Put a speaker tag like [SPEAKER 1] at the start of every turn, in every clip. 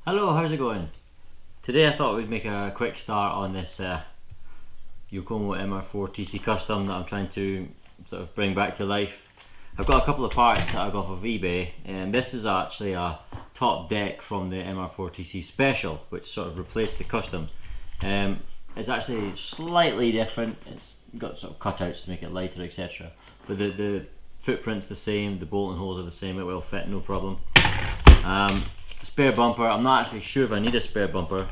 [SPEAKER 1] Hello, how's it going? Today I thought we'd make a quick start on this Yokomo MR-4 TC Custom that I'm trying to sort of bring back to life. I've got a couple of parts that I got off of eBay, and this is actually a top deck from the MR-4 TC Special, which sort of replaced the Custom. It's actually slightly different. It's got sort of cutouts to make it lighter, etc. But the footprint's the same, the bolt and holes are the same, it will fit no problem. Spare bumper, I'm not actually sure if I need a spare bumper.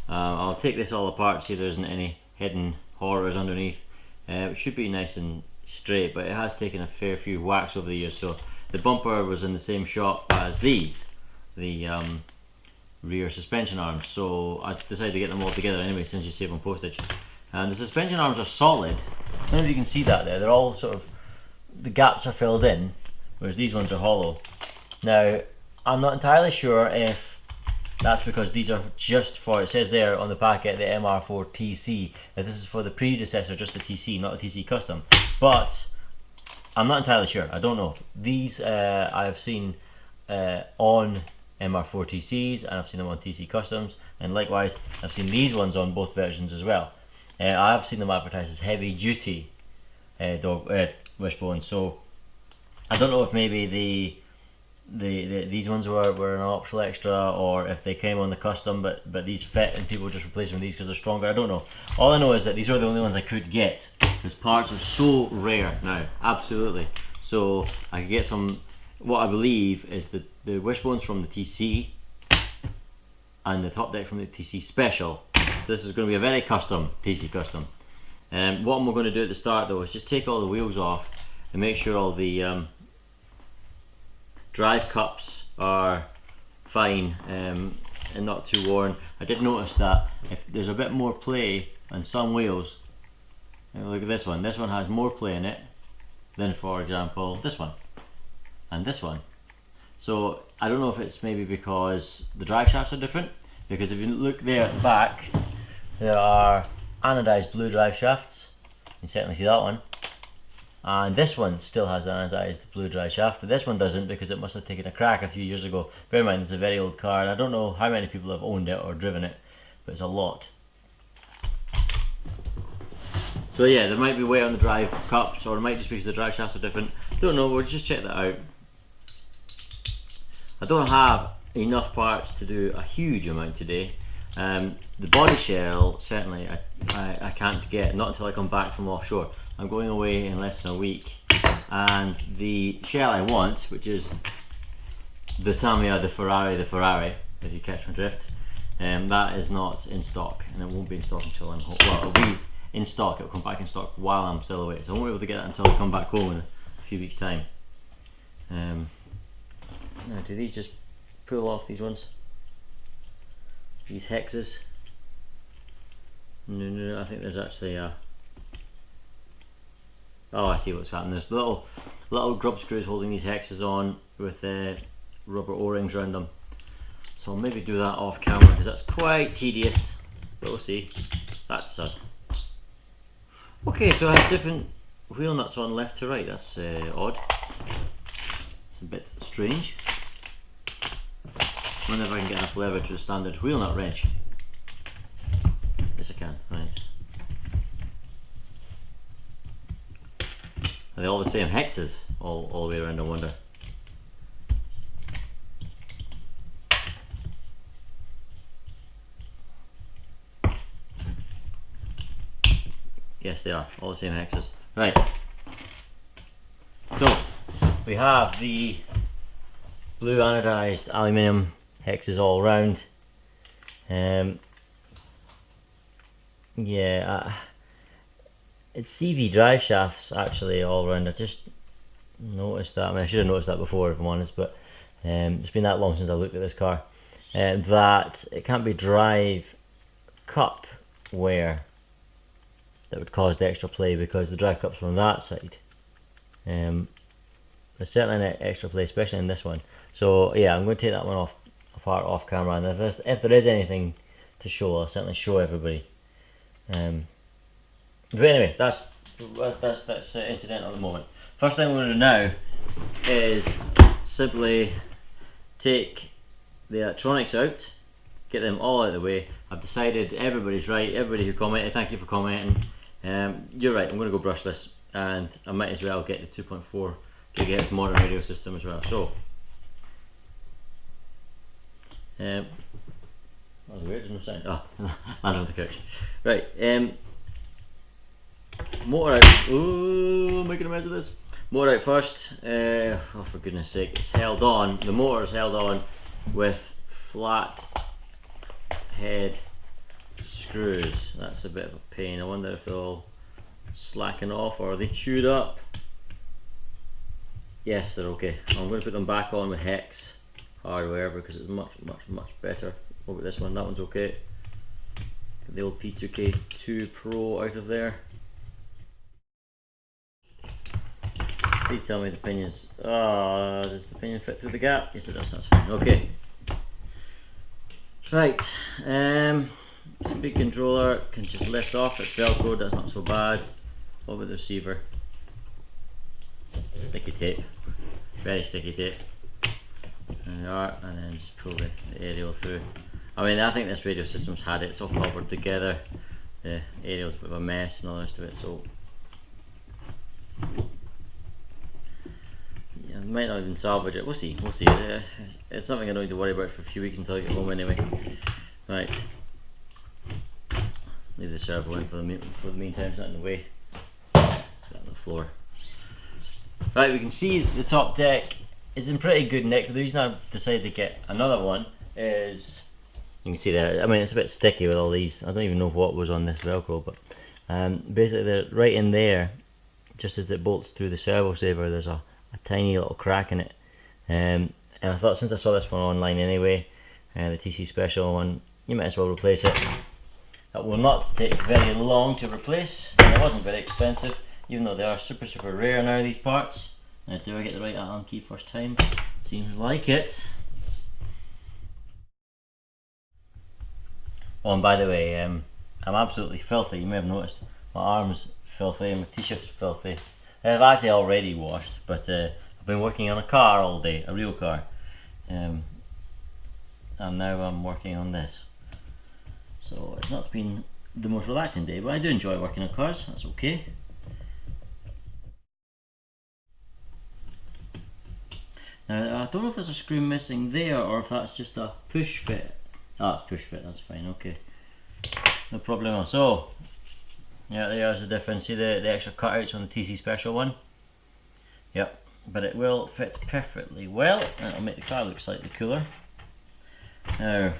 [SPEAKER 1] I'll take this all apart, see if there isn't any hidden horrors underneath. It should be nice and straight, but it has taken a fair few whacks over the years. So the bumper was in the same shop as these, the rear suspension arms, so I decided to get them all together anyway, since you save on postage. And the suspension arms are solid. I don't know if you can see that there, they're all sort of, the gaps are filled in, whereas these ones are hollow. Now I'm not entirely sure if that's because these are just for, it says there on the packet, the MR-4 TC, that this is for the predecessor, just the TC, not the TC Custom. But I'm not entirely sure, I don't know. These I've seen on MR-4 TCs, and I've seen them on TC Customs, and likewise I've seen these ones on both versions as well. I have seen them advertised as heavy duty wishbones, so I don't know if maybe these ones were an optional extra, or if they came on the Custom but these fit and people just replace them with these because they're stronger. I don't know. All I know is that these were the only ones I could get because parts are so rare now, absolutely. So I could get some, what I believe is the wishbones from the TC and the top deck from the TC Special. So this is going to be a very custom TC Custom. What I'm going to do at the start though is just take all the wheels off and make sure all the drive cups are fine and not too worn. I did notice that if there's a bit more play on some wheels, look at this one has more play in it than, for example, this one and this one. So I don't know if it's maybe because the drive shafts are different, because if you look there at the back, there are anodized blue drive shafts. You can certainly see that one. And this one still has an anodized blue drive shaft, but this one doesn't because it must have taken a crack a few years ago. Bear in mind, it's a very old car, and I don't know how many people have owned it or driven it, but it's a lot. So yeah, there might be wear on the drive cups, or it might just be because the drive shafts are different. Don't know, we'll just check that out. I don't have enough parts to do a huge amount today. The body shell, certainly I can't get, not until I come back from offshore. I'm going away in less than a week, and the shell I want, which is the Tamiya, the Ferrari, if you catch my drift, that is not in stock, and it won't be in stock until I'm home. Well, it'll be in stock, it'll come back in stock while I'm still away, so I won't be able to get it until I come back home in a few weeks' time. Now, do these just pull off, these ones? These hexes? No, I think there's actually a... Oh, I see what's happening. There's little grub screws holding these hexes on with rubber O-rings around them. So I'll maybe do that off camera because that's quite tedious. But we'll see. That's okay. So I have different wheel nuts on left to right. That's odd. It's a bit strange. I wonder if I can get enough lever to a standard wheel nut wrench. Yes, I can. Right. Are they all the same hexes all the way around, I wonder? Yes, they are, all the same hexes. Right. So, we have the blue anodized aluminium hexes all around. Yeah, it's CV drive shafts actually all around. I just noticed that. I mean, I should have noticed that before, if I'm honest, but it's been that long since I looked at this car. That it can't be drive cup wear that would cause the extra play, because the drive cup's from that side. There's certainly an extra play, especially in this one. So yeah, I'm going to take that one apart off camera, and if there is anything to show, I'll certainly show everybody. But anyway, that's incidental at the moment. First thing I'm going to do now is simply take the electronics out get them all out of the way. I've decided everybody's right, everybody who commented, thank you for commenting. You're right, I'm going to go brush this, and I might as well get the 2.4 GHz modern radio system as well. So, that was weird, there's no sound. Oh, landed on the couch. Right, motor out. Ooh, making a mess of this. Motor out first. Oh, for goodness sake, it's held on. The motor's held on with flat head screws. That's a bit of a pain. I wonder if they're all slacking off or are they chewed up. Yes, they're okay. I'm going to put them back on with hex hardware because it's much better. What about this one? That one's okay. Get the old P2K2 Pro out of there. Please tell me the pinions. Does the pinion fit through the gap? Yes it does, that's fine. Okay. Right. Speed controller can just lift off. It's Velcro, that's not so bad. What about the receiver? Sticky tape. Very sticky tape. There you are, and then just pull the aerial through. I mean, I think this radio system's had it. It's all covered together. The aerial's a bit of a mess and all the rest of it, so I might not even salvage it. We'll see. We'll see. It's something I don't need to worry about for a few weeks until I get home anyway. Right. Leave the servo in for the meantime. It's not in the way. Put that on the floor. Right. We can see the top deck is in pretty good nick. The reason I decided to get another one is you can see there. I mean, it's a bit sticky with all these. I don't even know what was on this Velcro, but basically they're right in there. Just as it bolts through the servo saver, there's a tiny little crack in it, and I thought since I saw this one online anyway, the TC Special one, you might as well replace it. That will not take very long to replace, and it wasn't very expensive, even though they are super rare now, these parts. Do I get the right Allen key first time? Seems like it. Oh, and by the way, I'm absolutely filthy. You may have noticed my arm's filthy and my t-shirt's filthy. I've actually already washed, but I've been working on a car all day, a real car, and now I'm working on this. So it's not been the most relaxing day, but I do enjoy working on cars, that's okay. Now I don't know if there's a screw missing there or if that's just a push fit. Oh, it's push fit, that's fine, okay. No problem. So, yeah, there's the difference. See the extra cutouts on the TC Special one? Yep, but it will fit perfectly well and it'll make the car look slightly cooler. Now,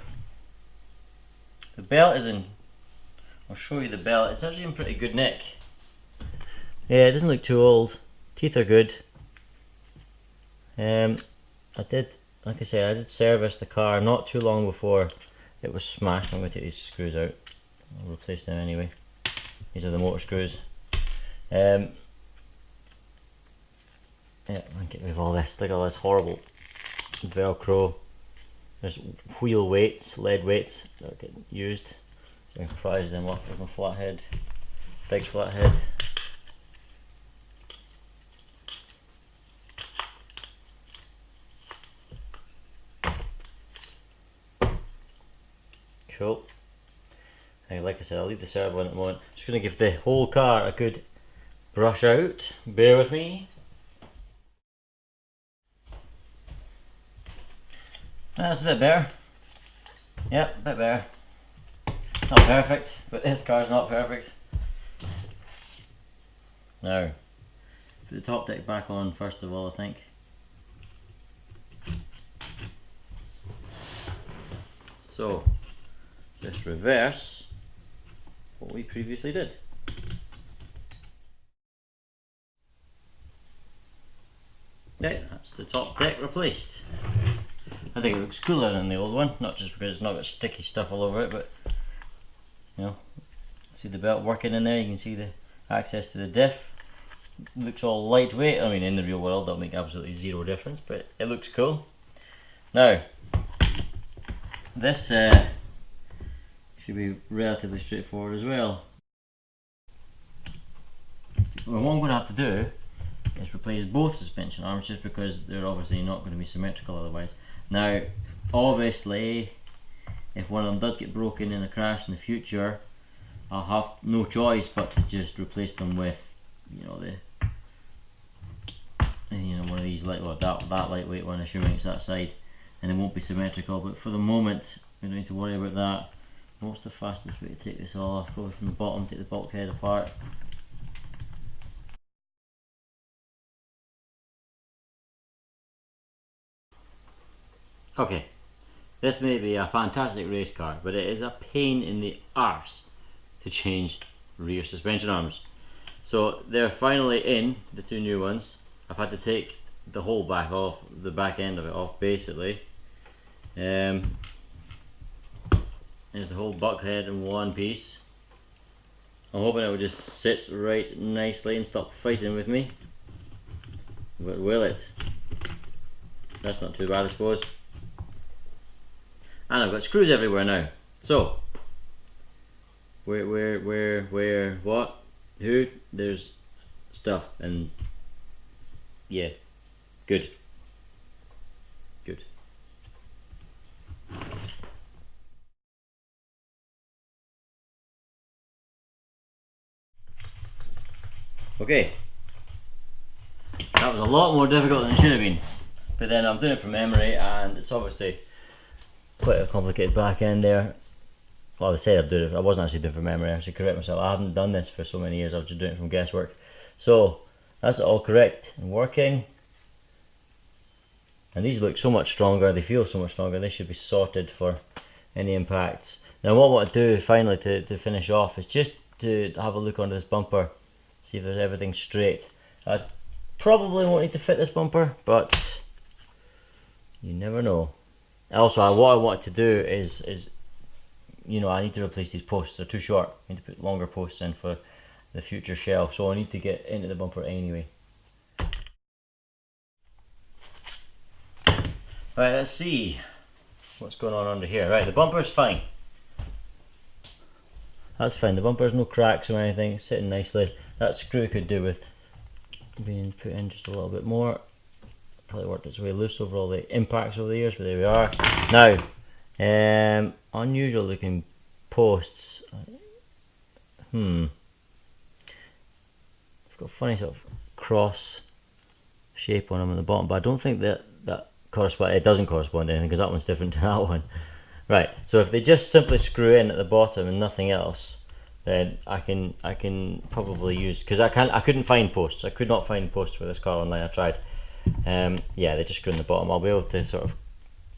[SPEAKER 1] the belt is in, I'll show you the belt, it's actually in pretty good nick. Yeah, it doesn't look too old, teeth are good. I did, like I say, I did service the car not too long before it was smashed. I'm going to take these screws out, I'll replace them anyway. These are the motor screws. Yeah, I'll get rid of all this. Look at all this horrible Velcro. There's wheel weights, lead weights that are getting used. So I can prise them off with my flathead, big flathead. Cool. And like I said, I'll leave the servo in at the moment. Just going to give the whole car a good brush out. Bear with me. That's a bit better. Yep, a bit better. Not perfect, but this car's not perfect. Now, put the top deck back on first of all, I think. So, just reverse what we previously did. Okay, that's the top deck replaced. I think it looks cooler than the old one, not just because it's not got sticky stuff all over it, but you know, see the belt working in there, you can see the access to the diff. It looks all lightweight. I mean, in the real world that'll make absolutely zero difference, but it looks cool. Now, this should be relatively straightforward as well. Well, what I'm going to have to do is replace both suspension arms, just because they're obviously not going to be symmetrical otherwise. Now, obviously, if one of them does get broken in a crash in the future, I'll have no choice but to just replace them with, you know, one of these light, well, that lightweight one, assuming it's that side, and it won't be symmetrical. But for the moment, we don't need to worry about that. What's the fastest way to take this all off? Probably from the bottom, take the bulkhead apart. Okay, this may be a fantastic race car, but it is a pain in the arse to change rear suspension arms. So they're finally in, the two new ones. I've had to take the whole back off, the back end of it off basically. There's the whole bulkhead in one piece. I'm hoping it will just sit right nicely and stop fighting with me. But will it? That's not too bad, I suppose. And I've got screws everywhere now. So, where, what, who, there's stuff, and yeah, good. Good. Okay. That was a lot more difficult than it should have been. But then I'm doing it from memory, and it's obviously quite a complicated back end there. Well, I said I'd do it. I wasn't actually doing it from memory. I should correct myself. I haven't done this for so many years. I was just doing it from guesswork. So that's all correct and working. And these look so much stronger. They feel so much stronger. They should be sorted for any impacts. Now, what I want to do finally to finish off is just to have a look under this bumper, see if there's everything straight. I probably won't need to fit this bumper, but you never know. Also, what I want to do is you know, I need to replace these posts. They're too short. I need to put longer posts in for the future shell, so I need to get into the bumper anyway. Right, let's see what's going on under here. Right, the bumper's fine. That's fine. The bumper's no cracks or anything. It's sitting nicely. That screw could do with being put in just a little bit more. Probably worked its way loose over all the impacts over the years, but there we are. Now, unusual looking posts. It's got a funny sort of cross shape on them at the bottom, but I don't think that corresponds. It doesn't correspond to anything because that one's different to that one. Right. So if they just simply screw in at the bottom and nothing else, then I can probably use, because I couldn't find posts. I could not find posts for this car online. I tried. Yeah, they just screw in the bottom. I'll be able to sort of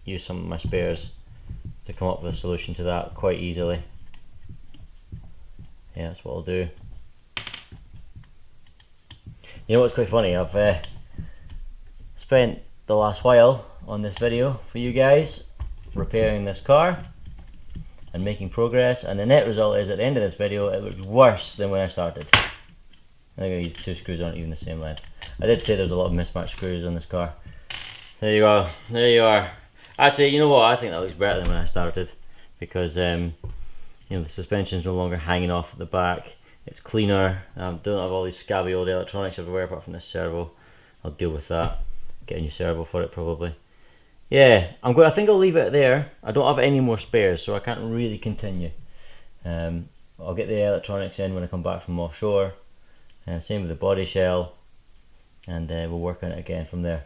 [SPEAKER 1] use some of my spares to come up with a solution to that quite easily. Yeah, that's what I'll do. You know what's quite funny? I've spent the last while on this video for you guys repairing this car and making progress, and the net result is at the end of this video it looks worse than when I started. I think I used two screws aren't even the same length. I did say there's a lot of mismatched screws on this car. There you go, there you are. Actually, you know what, I think that looks better than when I started, because you know, the suspension's no longer hanging off at the back. It's cleaner. Don't have all these scabby old electronics everywhere apart from this servo. I'll deal with that. Get a new servo for it probably. Yeah, I think I'll leave it there. I don't have any more spares, so I can't really continue. I'll get the electronics in when I come back from offshore. Same with the body shell, and we'll work on it again from there.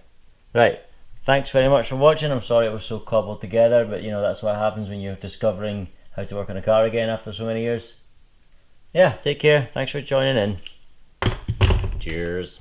[SPEAKER 1] Right, thanks very much for watching. I'm sorry it was so cobbled together, but you know, that's what happens when you're discovering how to work on a car again after so many years. Yeah, take care. Thanks for joining in. Cheers.